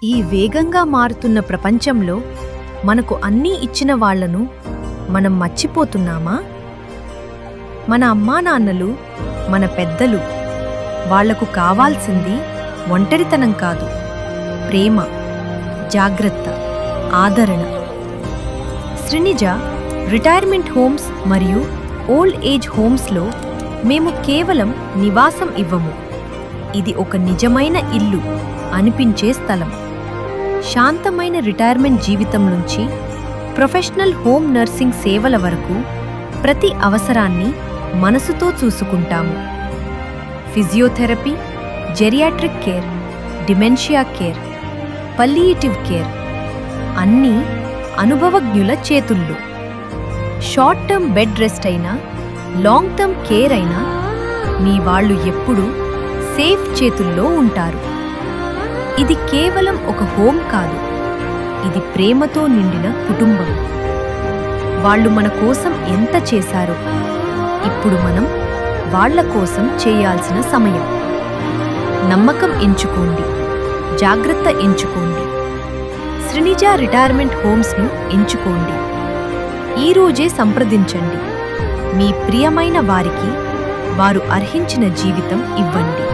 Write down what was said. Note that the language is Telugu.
ఈ వేగంగా మారుతున్న ప్రపంచంలో మనకు అన్నీ ఇచ్చిన వాళ్లను మనం మర్చిపోతున్నామా? మన అమ్మానాన్నలు, మన పెద్దలు, వాళ్లకు కావాల్సింది ఒంటరితనం కాదు, ప్రేమ, జాగ్రత్త, ఆదరణ. శ్రీనిజ రిటైర్మెంట్ హోమ్స్ మరియు ఓల్డ్ ఏజ్ హోమ్స్లో మేము కేవలం నివాసం ఇవ్వము. ఇది ఒక నిజమైన ఇల్లు అనిపించే స్థలం. శాంతమైన రిటైర్మెంట్ జీవితం నుంచి ప్రొఫెషనల్ హోమ్ నర్సింగ్ సేవల వరకు ప్రతి అవసరాన్ని మనసుతో చూసుకుంటాము. Physiotherapy, geriatric care, dementia care, palliative care అన్నీ అనుభవజ్ఞుల చేతుల్లో. షార్ట్ టర్మ్ బెడ్ రెస్ట్ అయినా, లాంగ్ టర్మ్ కేర్ అయినా మీ వాళ్ళు ఎప్పుడూ సేఫ్ చేతుల్లో ఉంటారు. ఇది కేవలం ఒక హోమ్ కాదు, ఇది ప్రేమతో నిండిన కుటుంబం. వాళ్ళు మన కోసం ఎంత చేశారో ఇప్పుడు మనం వాళ్ల కోసం చేయాల్సిన సమయం. నమ్మకం ఎంచుకోండి, జాగ్రత్త ఎంచుకోండి. శ్రీనిజ రిటైర్మెంట్ హోమ్స్ను ఎంచుకోండి. ఈరోజే సంప్రదించండి. మీ ప్రియమైన వారికి వారు అర్హించిన జీవితం ఇవ్వండి.